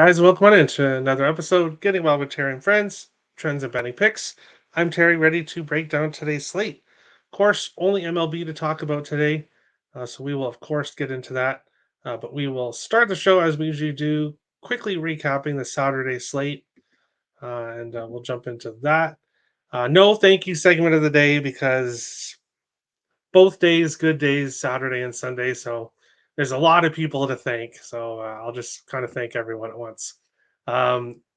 Guys, welcome on into another episode, Getting Well with Terry and Friends, Trends and Betting Picks. I'm Terry, ready to break down today's slate. Of course, only MLB to talk about today, so we will, of course, get into that. But we will start the show as we usually do, quickly recapping the Saturday slate, and we'll jump into that. No thank you segment of the day because both days, good days, Saturday and Sunday. So there's a lot of people to thank. So I'll just kind of thank everyone at once.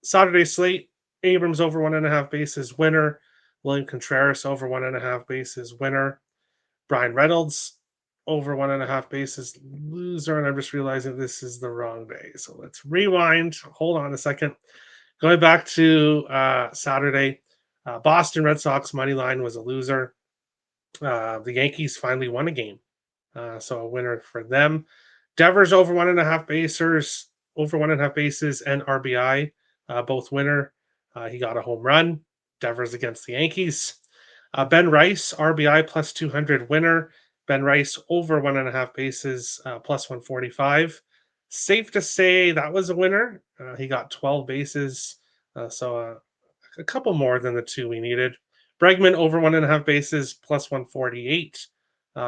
Saturday slate: Abrams over 1.5 bases winner, William Contreras over 1.5 bases winner, Brian Reynolds over 1.5 bases loser. And I'm just realizing this is the wrong day. So let's rewind. Hold on a second. Going back to Saturday, Boston Red Sox money line was a loser. The Yankees finally won a game, so a winner for them. Devers over 1.5 bases, and RBI, both winner. He got a home run. Devers against the Yankees. Ben Rice, RBI plus 200 winner. Ben Rice over 1.5 bases, plus 145. Safe to say that was a winner. He got 12 bases, so a couple more than the two we needed. Bregman over 1.5 bases, plus 148.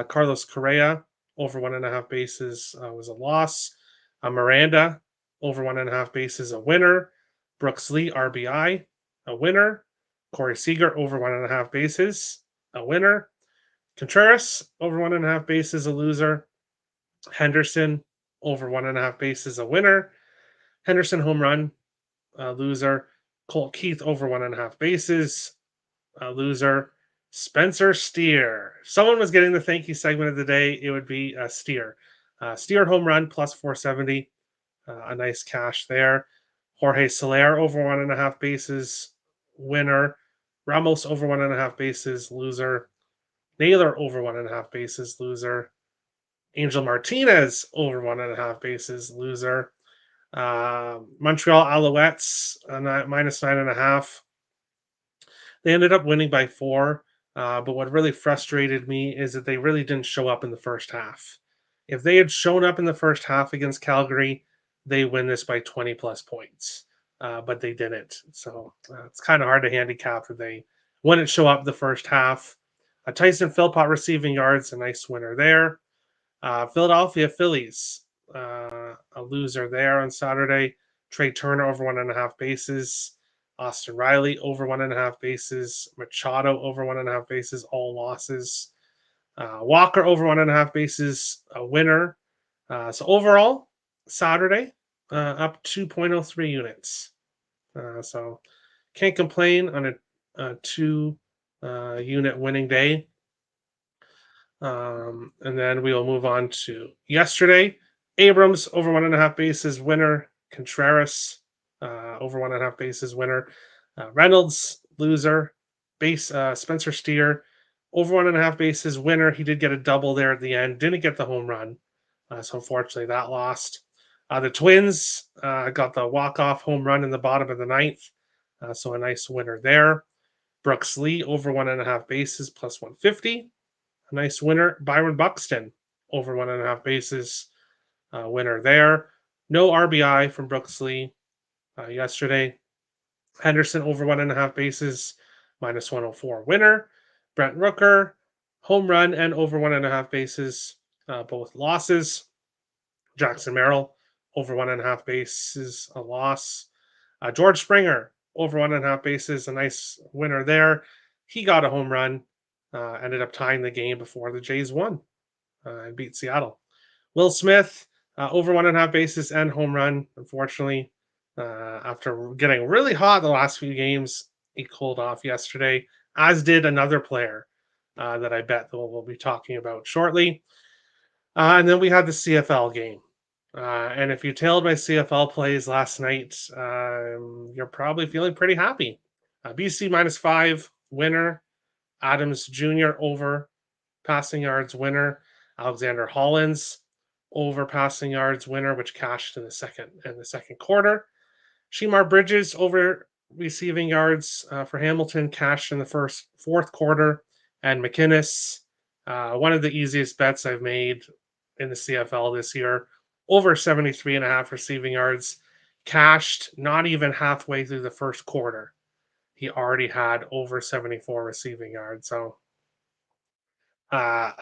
Carlos Correa over 1.5 bases was a loss. Miranda over 1.5 bases, a winner. Brooks Lee, RBI, a winner. Corey Seager over 1.5 bases, a winner. Contreras over 1.5 bases, a loser. Henderson over 1.5 bases, a winner. Henderson home run, a loser. Colt Keith over 1.5 bases, a loser. Spencer Steer. Someone was getting the thank you segment of the day. It would be Steer. Steer home run plus 470. A nice cash there. Jorge Soler over 1.5 bases, winner. Ramos over 1.5 bases, loser. Naylor over 1.5 bases, loser. Angel Martinez over 1.5 bases, loser. Montreal Alouettes minus 9.5. They ended up winning by 4. But what really frustrated me is that they really didn't show up in the first half. If they had shown up in the first half against Calgary, they win this by 20 plus points. But they didn't. So it's kind of hard to handicap that they wouldn't show up the first half. Tyson Philpott receiving yards, a nice winner there. Philadelphia Phillies, a loser there on Saturday. Trey Turner over 1.5 bases. Austin Riley over 1.5 bases. Machado over 1.5 bases, all losses. Walker over 1.5 bases, a winner. So overall, Saturday, up 2.03 units. So can't complain on a 2 unit winning day. And then we will move on to yesterday. Abrams over 1.5 bases, winner. Contreras over 1.5 bases, winner. Reynolds, loser. Spencer Steer over 1.5 bases, winner. He did get a double there at the end. Didn't get the home run, so unfortunately that lost. The Twins got the walk-off home run in the bottom of the ninth, so a nice winner there. Brooks Lee over 1.5 bases, plus 150. A nice winner. Byron Buxton over 1.5 bases, winner there. No RBI from Brooks Lee yesterday. Henderson over 1.5 bases, minus 104, winner. Brent Rooker, home run and over 1.5 bases, both losses. Jackson Merrill over 1.5 bases, a loss. George Springer over 1.5 bases, a nice winner there. He got a home run, ended up tying the game before the Jays won and beat Seattle. Will Smith over 1.5 bases and home run. Unfortunately, after getting really hot the last few games, he cooled off yesterday, as did another player that I bet that we'll be talking about shortly. And then we had the CFL game. And if you tailed my CFL plays last night, you're probably feeling pretty happy. BC minus 5, winner. Adams Jr. over passing yards, winner. Alexander Hollins over passing yards, winner, which cashed in the second quarter. Shemar Bridges over receiving yards for Hamilton, cashed in the fourth quarter. And McInnes, one of the easiest bets I've made in the CFL this year, over 73.5 receiving yards, cashed not even halfway through the first quarter. He already had over 74 receiving yards. So uh,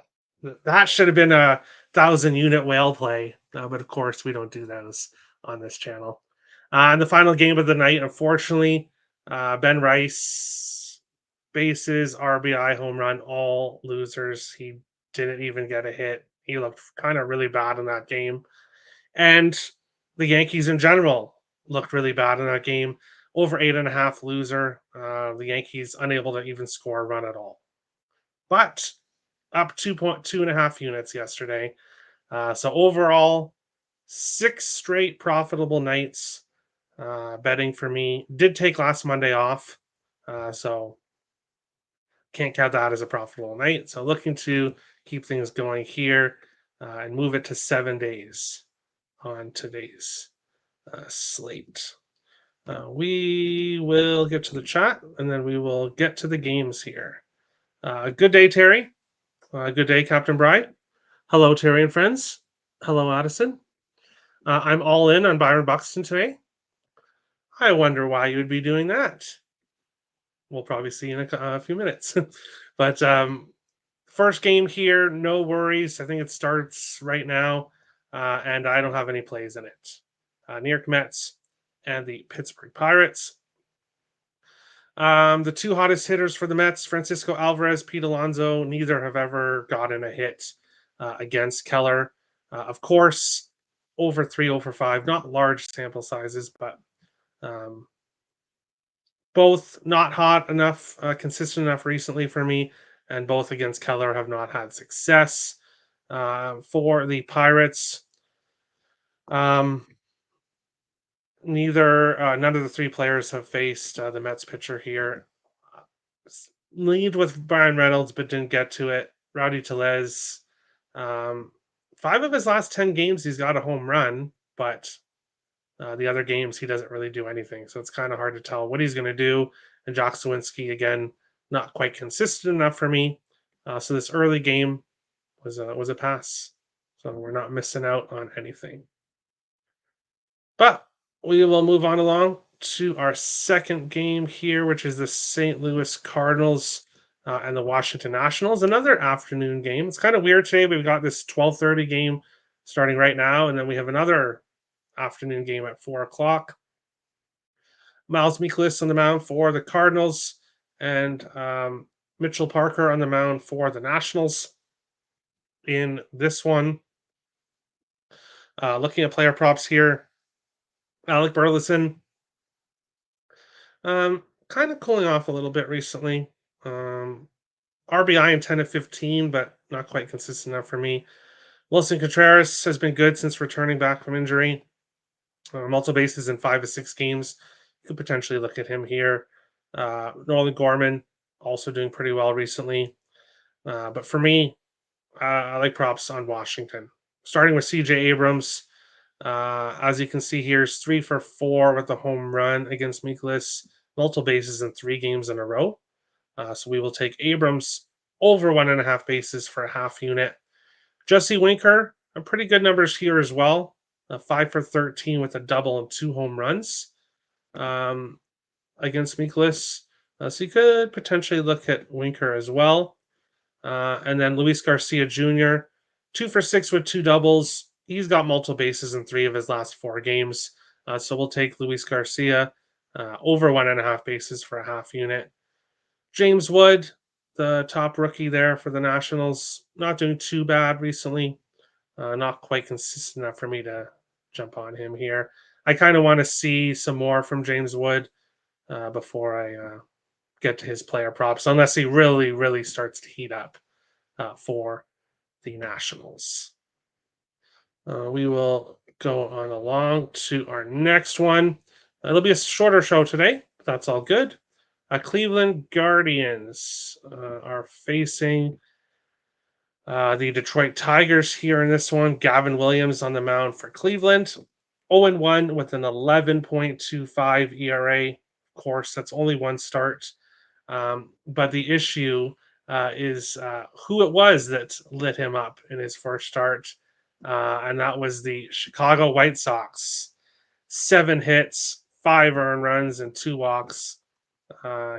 that should have been a 1,000 unit whale play. But of course, we don't do those on this channel. And the final game of the night, unfortunately, Ben Rice, bases, RBI, home run, all losers. He didn't even get a hit. He looked kind of really bad in that game. And the Yankees in general looked really bad in that game. Over 8.5 loser. The Yankees unable to even score a run at all. But up 2.2.5 units yesterday. So overall, 6 straight profitable nights betting for me. Did take last Monday off, so can't count that as a profitable night. So looking to keep things going here and move it to 7 days on today's slate. We will get to the chat and then we will get to the games here. Good day, Terry. Good day, Captain Bride. Hello, Terry and friends. Hello, Addison. I'm all in on Byron Buxton today. I wonder why you would be doing that. We'll probably see in a few minutes. But first game here, no worries. I think it starts right now, and I don't have any plays in it. New York Mets and the Pittsburgh Pirates. The two hottest hitters for the Mets, Francisco Alvarez, Pete Alonso, neither have ever gotten a hit against Keller. Of course, over 3, over 5, not large sample sizes, but both not hot enough, consistent enough recently for me, and both against Keller have not had success. For the Pirates, none of the three players have faced the Mets pitcher here. Lead with Brian Reynolds, but didn't get to it. Rowdy Tellez, 5 of his last 10 games, he's got a home run, but the other games, he doesn't really do anything. So it's kind of hard to tell what he's going to do. And Jock Sawinski, again, not quite consistent enough for me. So this early game was a pass. So we're not missing out on anything. But we will move on along to our second game here, which is the St. Louis Cardinals and the Washington Nationals. Another afternoon game. It's kind of weird today. We've got this 12:30 game starting right now, and then we have another afternoon game at 4 o'clock. Miles Mikolas on the mound for the Cardinals, and Mitchell Parker on the mound for the Nationals. In this one, looking at player props here, Alec Burleson, kind of cooling off a little bit recently. RBI in 10 of 15, but not quite consistent enough for me. Wilson Contreras has been good since returning back from injury. Multiple bases in 5 of 6 games. You could potentially look at him here. Nolan Gorman also doing pretty well recently. But for me, I like props on Washington. Starting with CJ Abrams. As you can see here, is 3 for 4 with a home run against Mikolas. Multiple bases in 3 games in a row. So we will take Abrams over 1.5 bases for a half unit. Jesse Winker, pretty good numbers here as well. 5 for 13 with a double and 2 home runs against Mikolas. So you could potentially look at Winker as well. And then Luis Garcia Jr., 2 for 6 with 2 doubles. He's got multiple bases in 3 of his last 4 games. So we'll take Luis Garcia over 1.5 bases for a half unit. James Wood, the top rookie there for the Nationals, not doing too bad recently. Not quite consistent enough for me to jump on him here. I kind of want to see some more from James Wood before I get to his player props, unless he really, really starts to heat up for the Nationals. We will go on along to our next one. It'll be a shorter show today, but that's all good. Cleveland Guardians are facing the Detroit Tigers here in this one. Gavin Williams on the mound for Cleveland. 0-1 with an 11.25 ERA. Of course, that's only one start. But the issue is who it was that lit him up in his first start. And that was the Chicago White Sox. 7 hits, 5 earned runs, and 2 walks.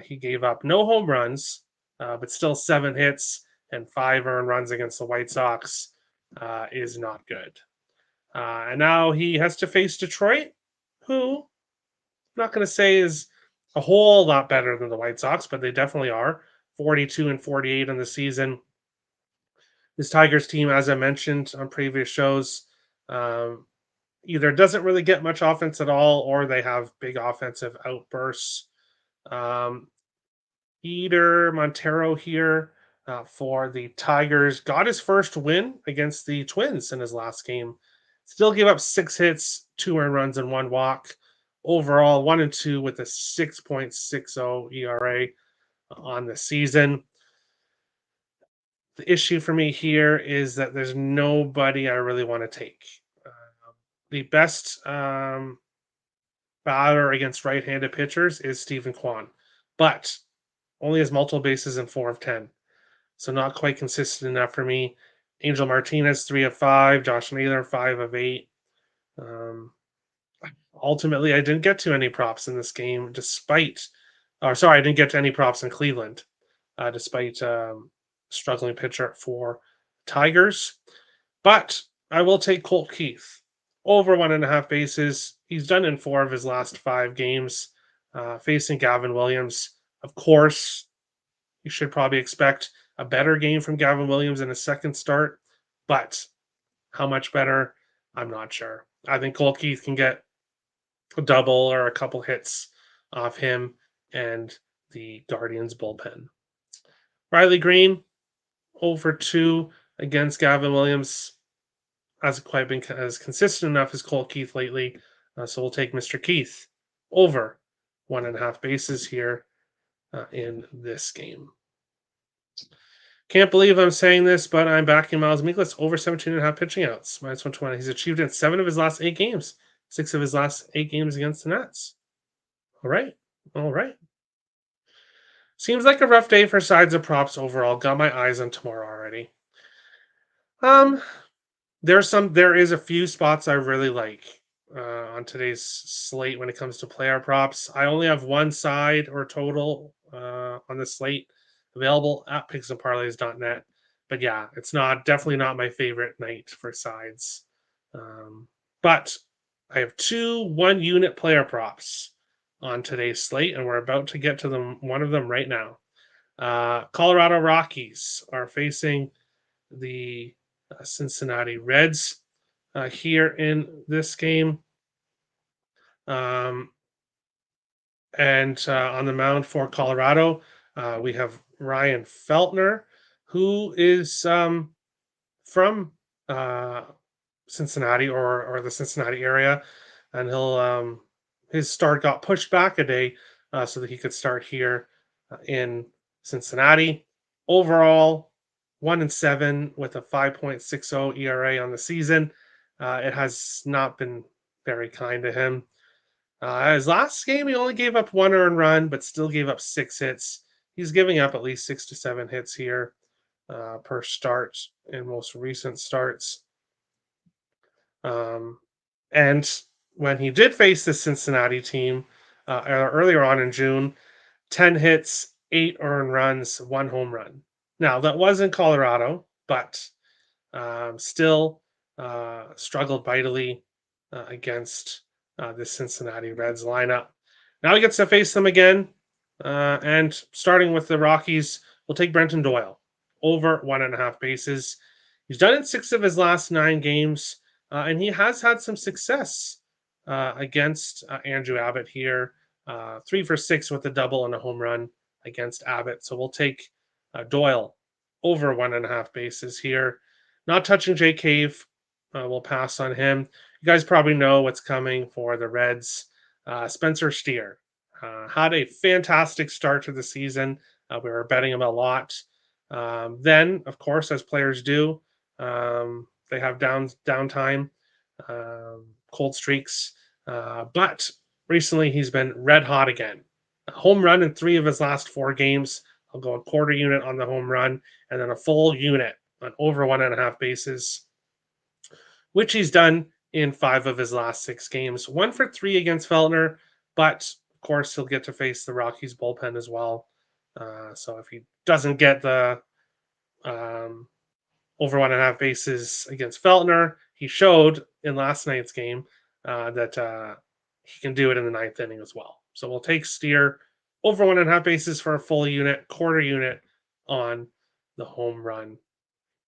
He gave up no home runs, but still 7 hits and 5 earned runs against the White Sox is not good. And now he has to face Detroit, who I'm not going to say is a whole lot better than the White Sox, but they definitely are. 42 and 48 in the season. This Tigers team, as I mentioned on previous shows, um, either doesn't really get much offense at all, or they have big offensive outbursts. Um, Eater Montero here for the Tigers got his first win against the Twins in his last game. Still gave up 6 hits, 2 earned runs, and 1 walk. Overall, 1-2 with a 6.60 ERA on the season. The issue for me here is that there's nobody I really want to take. The best batter against right-handed pitchers is Stephen Kwan, but only has multiple bases in 4 of 10, so not quite consistent enough for me. Angel Martinez 3 of 5, Josh Naylor 5 of 8. Um, Ultimately, I didn't get to any props in this game, I didn't get to any props in Cleveland, despite struggling pitcher for Tigers. But I will take Colt Keith over 1.5 bases. He's done in 4 of his last 5 games, facing Gavin Williams. Of course, you should probably expect a better game from Gavin Williams in his second start, but how much better, I'm not sure. I think Colt Keith can get a double or a couple hits off him and the Guardians bullpen. Riley Green, 0 for 2 against Gavin Williams. Hasn't quite been as consistent enough as Colt Keith lately. So we'll take Mr. Keith over 1.5 bases here in this game. Can't believe I'm saying this, but I'm backing Miles Mikolas over 17.5 pitching outs, -120. He's achieved it in 7 of his last 8 games, 6 of his last 8 games against the Nets. All right. All right. Seems like a rough day for sides of props overall. Got my eyes on tomorrow already. Um, there is a few spots I really like on today's slate when it comes to player props. I only have one side or total on the slate available at picksandparlays.net. But yeah, it's definitely not my favorite night for sides. But I have 2 1-unit player props on today's slate, and we're about to get to one of them right now. Colorado Rockies are facing the Cincinnati Reds here in this game. And on the mound for Colorado, we have Ryan Feltner, who is from Cincinnati or the Cincinnati area, and his start got pushed back a day so that he could start here in Cincinnati. Overall, 1-7 with a 5.60 ERA on the season. It has not been very kind to him. His last game, he only gave up 1 earned run, but still gave up 6 hits. He's giving up at least 6 to 7 hits here per start in most recent starts. And when he did face the Cincinnati team earlier on in June, 10 hits, 8 earned runs, 1 home run. Now, that was in Colorado, but still struggled mightily against the Cincinnati Reds lineup. Now he gets to face them again. And starting with the Rockies, we'll take Brenton Doyle over 1.5 bases. He's done it in 6 of his last 9 games, and he has had some success against Andrew Abbott here. 3 for 6 with a double and a home run against Abbott. So we'll take Doyle over 1.5 bases here. Not touching Jay Cave. We'll pass on him. You guys probably know what's coming for the Reds. Spencer Steer had a fantastic start to the season. We were betting him a lot. Then, of course, as players do, they have downtime, cold streaks. But recently, he's been red hot again. A home run in 3 of his last 4 games. I'll go a quarter unit on the home run, and then a full unit on over 1.5 bases, which he's done in 5 of his last 6 games. 1 for 3 against Feltner, but of course he'll get to face the Rockies bullpen as well. So if he doesn't get the um, over 1.5 bases against Feltner, he showed in last night's game that he can do it in the ninth inning as well. So we'll take Steer over 1.5 bases for a full unit, quarter unit on the home run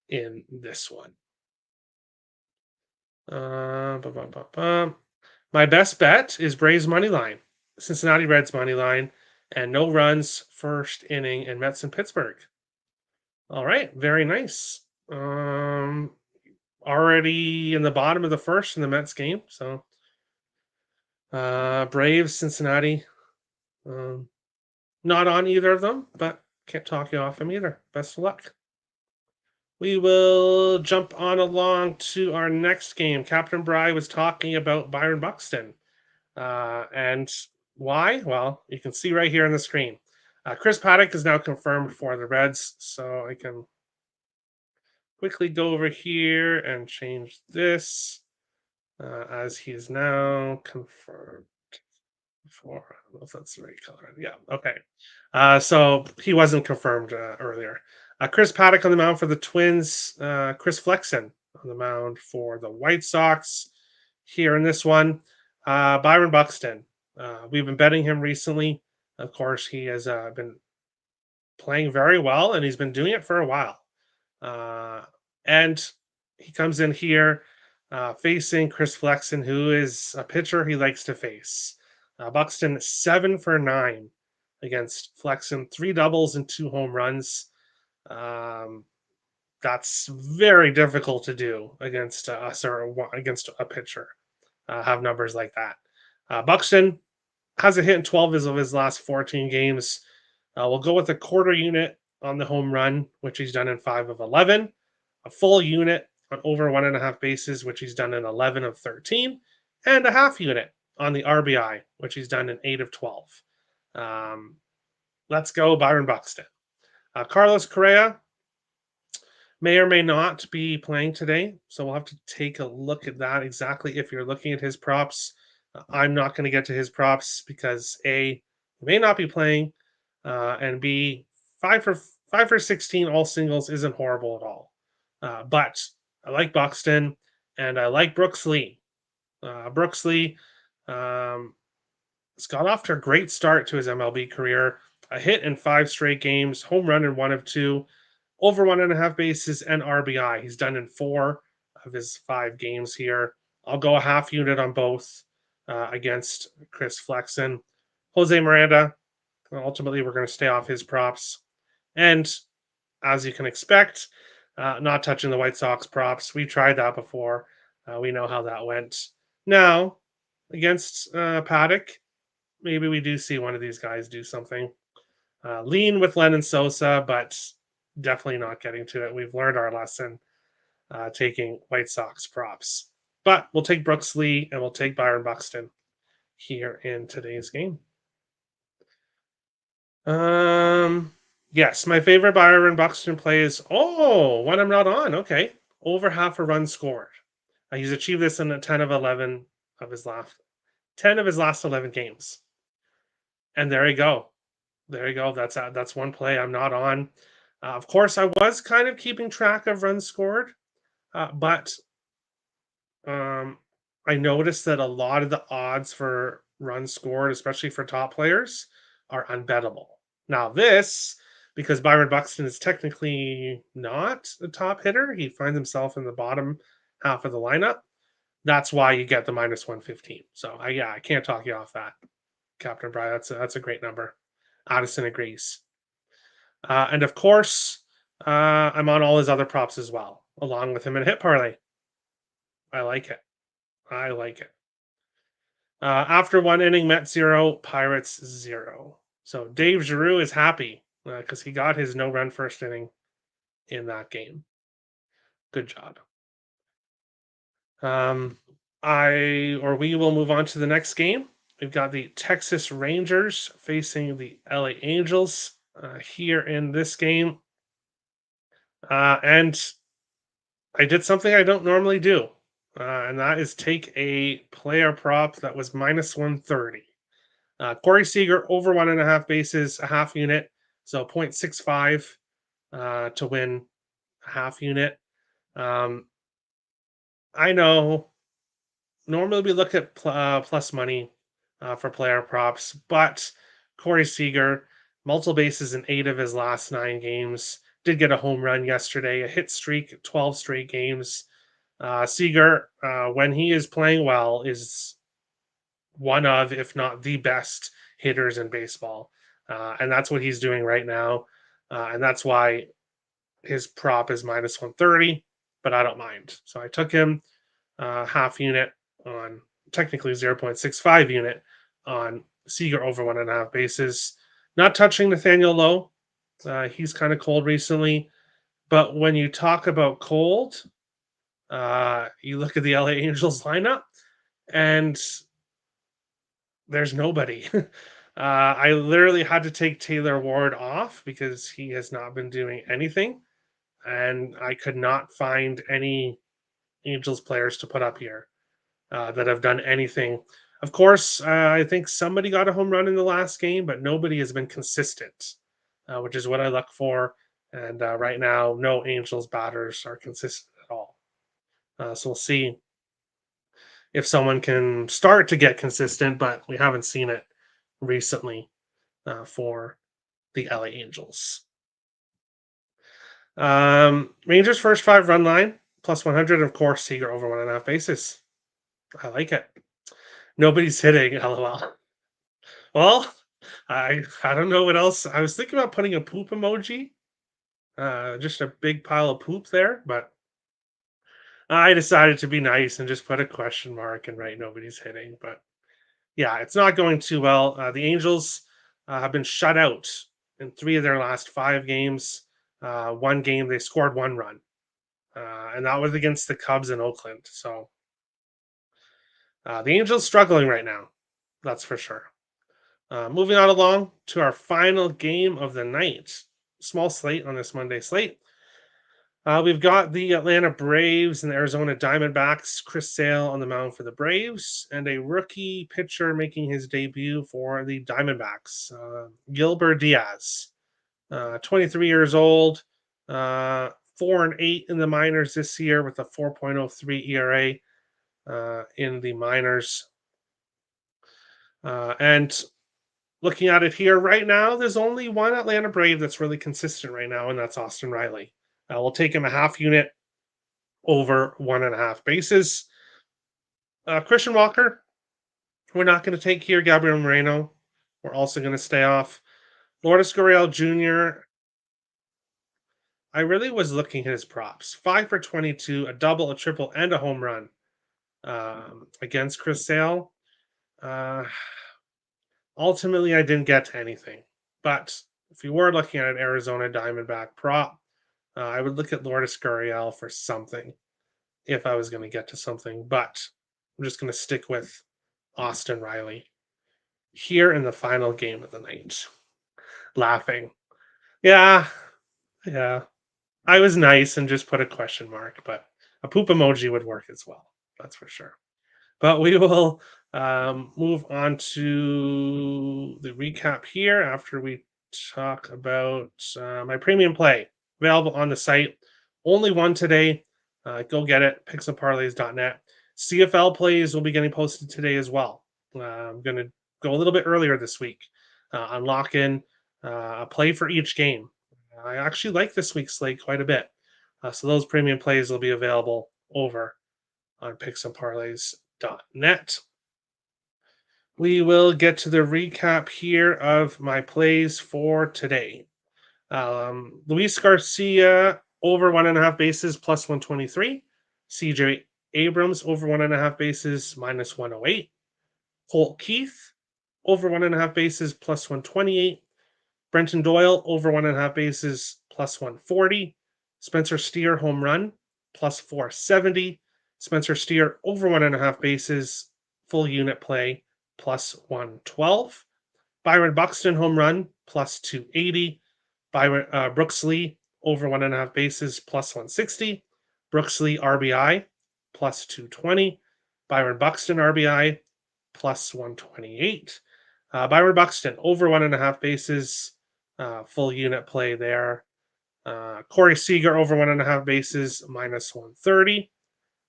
in this one. Bum, bum, bum. My best bet is Braves money line, Cincinnati Reds money line, and no runs first inning in Mets and Pittsburgh. All right, very nice. Already in the bottom of the first in the Mets game. So Braves, Cincinnati, um, not on either of them, but can't talk you off them either. Best of luck. We will jump on along to our next game. Captain Bry was talking about Byron Buxton. And why? Well, you can see right here on the screen. Chris Paddock is now confirmed for the Reds, so I can quickly go over here and change this as he is now confirmed for. I don't know if that's the right color. Yeah, okay. So he wasn't confirmed earlier. Chris Paddock on the mound for the Twins. Chris Flexen on the mound for the White Sox. Here in this one, Byron Buxton. We've been betting him recently. Of course, he has been playing very well, and he's been doing it for a while. And he comes in here facing Chris Flexen, who is a pitcher he likes to face. Buxton 7 for 9 against Flexen, 3 doubles and 2 home runs. That's very difficult to do against us or against a pitcher. Have numbers like that. Buxton has a hit in 12 of his last 14 games. We'll go with a quarter unit on the home run, which he's done in 5 of 11. A full unit on over 1.5 bases, which he's done in 11 of 13. And a half unit on the RBI, which he's done in 8 of 12. Let's go, Byron Buxton. Carlos Correa may or may not be playing today, so we'll have to take a look at that exactly if you're looking at his props. I'm not going to get to his props because A, he may not be playing, and B, 5 for 16 all singles isn't horrible at all. But I like Buxton and I like Brooks Lee. Brooks Lee has got off to a great start to his MLB career. A hit in 5 straight games, home run in 1 of 2, over 1.5 bases and RBI. He's done in 4 of his 5 games here. I'll go a half unit on both against Chris Flexen. Jose Miranda, ultimately, we're going to stay off his props. And as you can expect, not touching the White Sox props. We tried that before. We know how that went. Now, against Paddock, maybe we do see one of these guys do something. Lean with Lennon Sosa, but definitely not getting to it. We've learned our lesson taking White Sox props. But we'll take Brooks Lee and we'll take Byron Buxton here in today's game. Yes, my favorite Byron Buxton play is one I'm not on. Okay, over half a run scored. He's achieved this in 10 of 11 of his last 11 games. And there you go. There you go. That's one play I'm not on. Of course, I was kind of keeping track of runs scored, but I noticed that a lot of the odds for runs scored, especially for top players, are unbettable. Now, because Byron Buxton is technically not a top hitter, he finds himself in the bottom half of the lineup. That's why you get the minus 115. So, I can't talk you off that, Captain Brian. That's a great number. Addison agrees. And of course, I'm on all his other props as well, along with him in hit parlay. I like it. I like it. After 1 inning, Mets 0, Pirates 0. So Dave Giroux is happy because he got his no-run first inning in that game. Good job. We will move on to the next game. We've got the Texas Rangers facing the LA Angels here in this game. And I did something I don't normally do. and that is take a player prop that was minus 130. Corey Seager over 1.5 bases, a half unit, so 0.65 to win a half unit. Um, I know normally we look at plus money for player props, but Corey Seager, multiple bases in 8 of his last 9 games, did get a home run yesterday, a hit streak, 12 straight games. Seager, when he is playing well, is one of, if not the best hitters in baseball. And that's what he's doing right now. And that's why his prop is minus 130, but I don't mind. So I took him half unit on technically 0.65 unit on Seager over 1.5 bases. Not touching Nathaniel Lowe. He's kind of cold recently. But when you talk about cold, you look at the LA Angels lineup and there's nobody. I literally had to take Taylor Ward off because he has not been doing anything. And I could not find any Angels players to put up here that have done anything. Of course, I think somebody got a home run in the last game, but nobody has been consistent, which is what I look for. And right now, no Angels batters are consistent at all. So we'll see if someone can start to get consistent, but we haven't seen it recently for the LA Angels. Rangers first 5 run line plus 100. Of course, Seager over 1.5 bases. I like it. Nobody's hitting. LOL. Well, I don't know what else. I was thinking about putting a poop emoji, just a big pile of poop there, but I decided to be nice and just put a question mark and write nobody's hitting. But yeah, it's not going too well. The Angels have been shut out in 3 of their last 5 games. One game they scored 1 run, and that was against the Cubs in Oakland. So the Angels struggling right now, that's for sure. Moving on along to our final game of the night. Small slate on this Monday slate. We've got the Atlanta Braves and the Arizona Diamondbacks. Chris Sale on the mound for the Braves, and a rookie pitcher making his debut for the Diamondbacks, Gilbert Diaz, 23 years old, 4-8 in the minors this year with a 4.03 ERA in the minors. And looking at it here right now, there's only one Atlanta Brave that's really consistent right now, and that's Austin Riley. We'll take him a half unit over 1.5 bases. Christian Walker, we're not going to take here. Gabriel Moreno, we're also going to stay off. Lourdes Gurriel Jr., I really was looking at his props. 5 for 22, a double, a triple, and a home run against Chris Sale. Ultimately, I didn't get to anything. But if you were looking at an Arizona Diamondback prop, I would look at Lourdes Gurriel for something if I was going to get to something. But I'm just going to stick with Austin Riley here in the final game of the night. Laughing. Yeah, yeah. I was nice and just put a question mark, but a poop emoji would work as well. That's for sure. But we will move on to the recap here after we talk about my premium play available on the site. Only one today. Go get it. Pixelparlays.net. CFL plays will be getting posted today as well. I'm going to go a little bit earlier this week. Unlock in a play for each game. I actually like this week's slate quite a bit. So those premium plays will be available over on pixelparlays.net. We will get to the recap here of my plays for today. Luis Garcia over 1.5 bases plus 123. CJ Abrams over 1.5 bases minus 108. Holt Keith over 1.5 bases plus 128. Brenton Doyle over 1.5 bases plus 140. Spencer Steer home run plus 470. Spencer Steer over 1.5 bases full unit play plus 112. Byron Buxton home run plus 280. Brooks Lee over 1.5 bases plus 160. Brooks Lee RBI plus 220. Byron Buxton RBI plus 128. Byron Buxton over 1.5 bases, full unit play there. Corey Seager over 1.5 bases minus 130.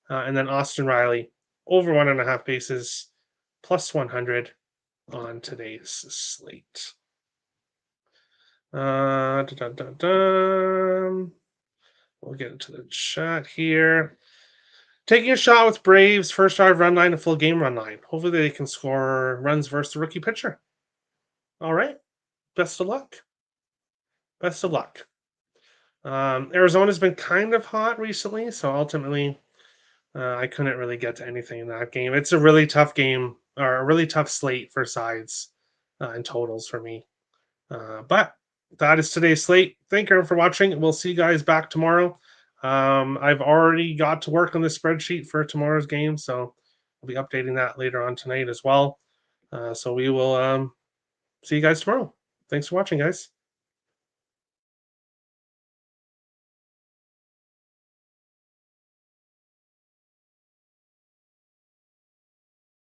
And then Austin Riley over 1.5 bases plus 100 on today's slate. We'll get into the chat here. Taking a shot with Braves, first drive run line and full game run line. Hopefully they can score runs versus the rookie pitcher. All right. Best of luck. Best of luck. Arizona's been kind of hot recently, so ultimately I couldn't really get to anything in that game. It's a really tough game, or a really tough slate for sides and totals for me. But that is today's slate. Thank you for watching. We'll see you guys back tomorrow. I've already got to work on the spreadsheet for tomorrow's game, so I'll be updating that later on tonight as well. So we will see you guys tomorrow. Thanks for watching, guys.